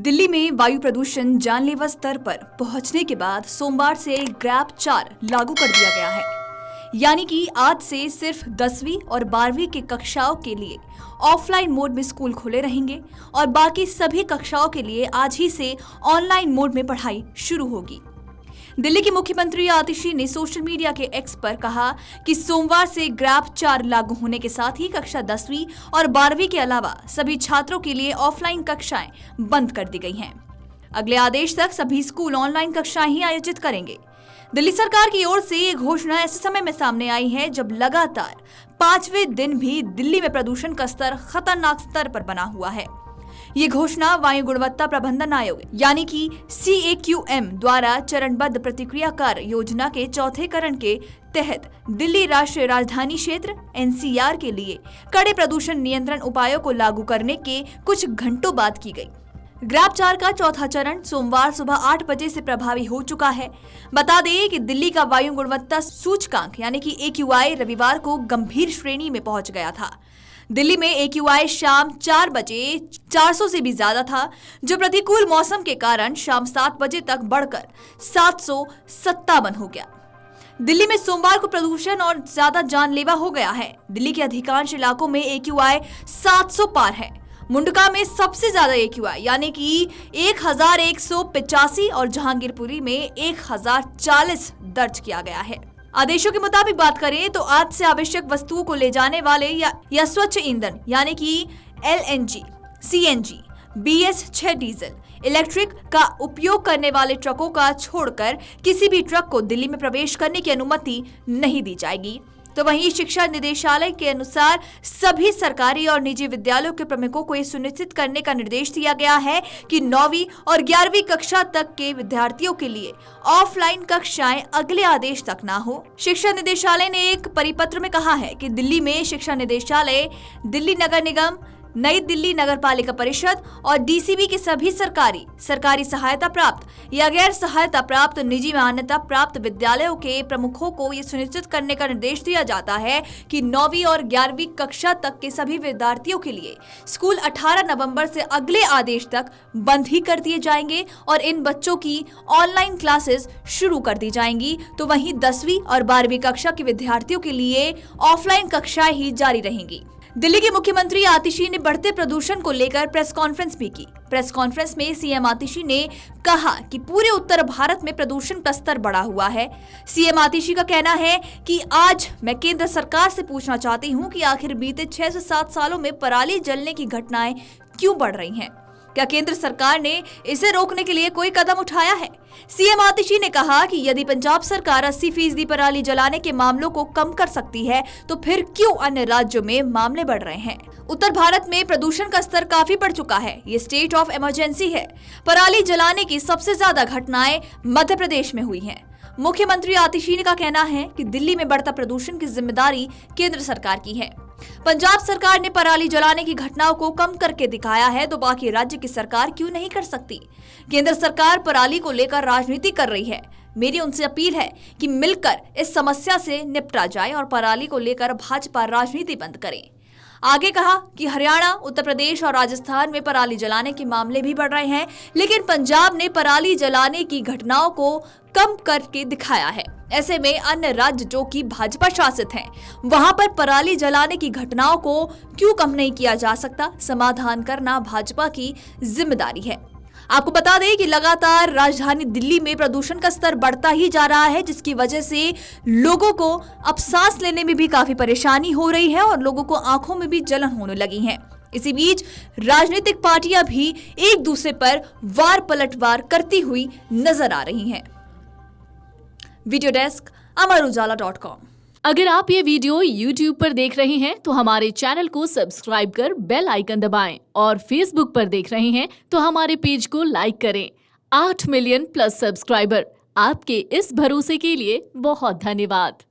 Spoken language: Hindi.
दिल्ली में वायु प्रदूषण जानलेवा स्तर पर पहुंचने के बाद सोमवार से ग्रैप 4 लागू कर दिया गया है। यानी कि आज से सिर्फ 10वीं और 12वीं की कक्षाओं के लिए ऑफलाइन मोड में स्कूल खुले रहेंगे और बाकी सभी कक्षाओं के लिए आज ही से ऑनलाइन मोड में पढ़ाई शुरू होगी। दिल्ली की मुख्यमंत्री आतिशी ने सोशल मीडिया के एक्स पर कहा कि सोमवार से ग्रैप 4 लागू होने के साथ ही कक्षा 10वीं और 12वीं के अलावा सभी छात्रों के लिए ऑफलाइन कक्षाएं बंद कर दी गई हैं। अगले आदेश तक सभी स्कूल ऑनलाइन कक्षाएं ही आयोजित करेंगे। दिल्ली सरकार की ओर से ये घोषणा ऐसे समय में सामने आई है जब लगातार 5वें दिन भी दिल्ली में प्रदूषण का स्तर खतरनाक स्तर पर बना हुआ है। ये घोषणा वायु गुणवत्ता प्रबंधन आयोग यानी कि CAQM द्वारा चरणबद्ध प्रतिक्रिया कार्य योजना के चौथे चरण के तहत दिल्ली राष्ट्रीय राजधानी क्षेत्र NCR के लिए कड़े प्रदूषण नियंत्रण उपायों को लागू करने के कुछ घंटों बाद की गई। ग्रैप 4 का चौथा चरण सोमवार सुबह 8 बजे से प्रभावी हो चुका है। बता दें कि दिल्ली का वायु गुणवत्ता सूचकांक यानी कि AQI रविवार को गंभीर श्रेणी में पहुंच गया था। दिल्ली में AQI शाम 4 बजे 400 से भी ज्यादा था, जो प्रतिकूल मौसम के कारण शाम 7 बजे तक बढ़कर 757 हो गया। दिल्ली में सोमवार को प्रदूषण और ज्यादा जानलेवा हो गया है। दिल्ली के अधिकांश इलाकों में AQI 700 पार है। मुंडका में सबसे ज्यादा AQI यानी कि 1185 और जहांगीरपुरी में 1040 दर्ज किया गया है। आदेशों के मुताबिक बात करें तो आज से आवश्यक वस्तुओं को ले जाने वाले या स्वच्छ ईंधन यानी कि LNG, CNG, BS6 diesel, electric का उपयोग करने वाले ट्रकों का छोड़कर किसी भी ट्रक को दिल्ली में प्रवेश करने की अनुमति नहीं दी जाएगी। तो वहीं शिक्षा निदेशालय के अनुसार सभी सरकारी और निजी विद्यालयों के प्रमुखों को यह सुनिश्चित करने का निर्देश दिया गया है कि 9वीं और 11वीं कक्षा तक के विद्यार्थियों के लिए ऑफलाइन कक्षाएं अगले आदेश तक ना हो। शिक्षा निदेशालय ने एक परिपत्र में कहा है कि दिल्ली में शिक्षा निदेशालय, दिल्ली नगर निगम, नई दिल्ली नगर पालिका परिषद और DCB के सभी सरकारी सहायता प्राप्त या गैर सहायता प्राप्त निजी मान्यता प्राप्त विद्यालयों के प्रमुखों को ये सुनिश्चित करने का निर्देश दिया जाता है कि 9वीं और 11वीं कक्षा तक के सभी विद्यार्थियों के लिए स्कूल 18 नवंबर से अगले आदेश तक बंद ही कर दिए जाएंगे और इन बच्चों की ऑनलाइन क्लासेस शुरू कर दी जाएंगी। तो वहीं 10वीं और 12वीं कक्षा के विद्यार्थियों के लिए ऑफलाइन कक्षाएं ही जारी रहेंगी। दिल्ली के मुख्यमंत्री आतिशी ने बढ़ते प्रदूषण को लेकर प्रेस कॉन्फ्रेंस भी की। प्रेस कॉन्फ्रेंस में CM आतिशी ने कहा कि पूरे उत्तर भारत में प्रदूषण का स्तर बढ़ा हुआ है। CM आतिशी का कहना है कि आज मैं केंद्र सरकार से पूछना चाहती हूं कि आखिर बीते 6 से 7 सालों में पराली जलने की घटनाएं क्यों बढ़ रही हैं? क्या केंद्र सरकार ने इसे रोकने के लिए कोई कदम उठाया है? CM आतिशी ने कहा कि यदि पंजाब सरकार 80% पराली जलाने के मामलों को कम कर सकती है तो फिर क्यों अन्य राज्यों में मामले बढ़ रहे हैं? उत्तर भारत में प्रदूषण का स्तर काफी बढ़ चुका है। ये स्टेट ऑफ इमरजेंसी है। पराली जलाने की सबसे ज्यादा घटनाएं मध्य प्रदेश में हुई हैं। मुख्यमंत्री आतिशी का कहना है कि दिल्ली में बढ़ता प्रदूषण की जिम्मेदारी केंद्र सरकार की है। पंजाब सरकार ने पराली जलाने की घटनाओं को कम करके दिखाया है, तो बाकी राज्य की सरकार क्यों नहीं कर सकती? केंद्र सरकार पराली को लेकर राजनीति कर रही है। मेरी उनसे अपील है कि मिलकर इस समस्या से निपटा जाए और पराली को लेकर भाजपा राजनीति बंद करे। आगे कहा कि हरियाणा, उत्तर प्रदेश और राजस्थान में पराली जलाने के मामले भी बढ़ रहे हैं, लेकिन पंजाब ने पराली जलाने की घटनाओं को कम करके दिखाया है। ऐसे में अन्य राज्य जो कि भाजपा शासित हैं, वहां पर पराली जलाने की घटनाओं को क्यों कम नहीं किया जा सकता? समाधान करना भाजपा की जिम्मेदारी है। आपको बता दें कि लगातार राजधानी दिल्ली में प्रदूषण का स्तर बढ़ता ही जा रहा है, जिसकी वजह से लोगों को अब सांस लेने में भी काफी परेशानी हो रही है और लोगों को आंखों में भी जलन होने लगी है। इसी बीच राजनीतिक पार्टियां भी एक दूसरे पर वार पलटवार करती हुई नजर आ रही हैं। वीडियो डेस्क अमरउजाला.com। अगर आप ये वीडियो YouTube पर देख रहे हैं तो हमारे चैनल को सब्सक्राइब कर बेल आइकन दबाएं और Facebook पर देख रहे हैं तो हमारे पेज को लाइक करें। 8 मिलियन प्लस सब्सक्राइबर, आपके इस भरोसे के लिए बहुत धन्यवाद।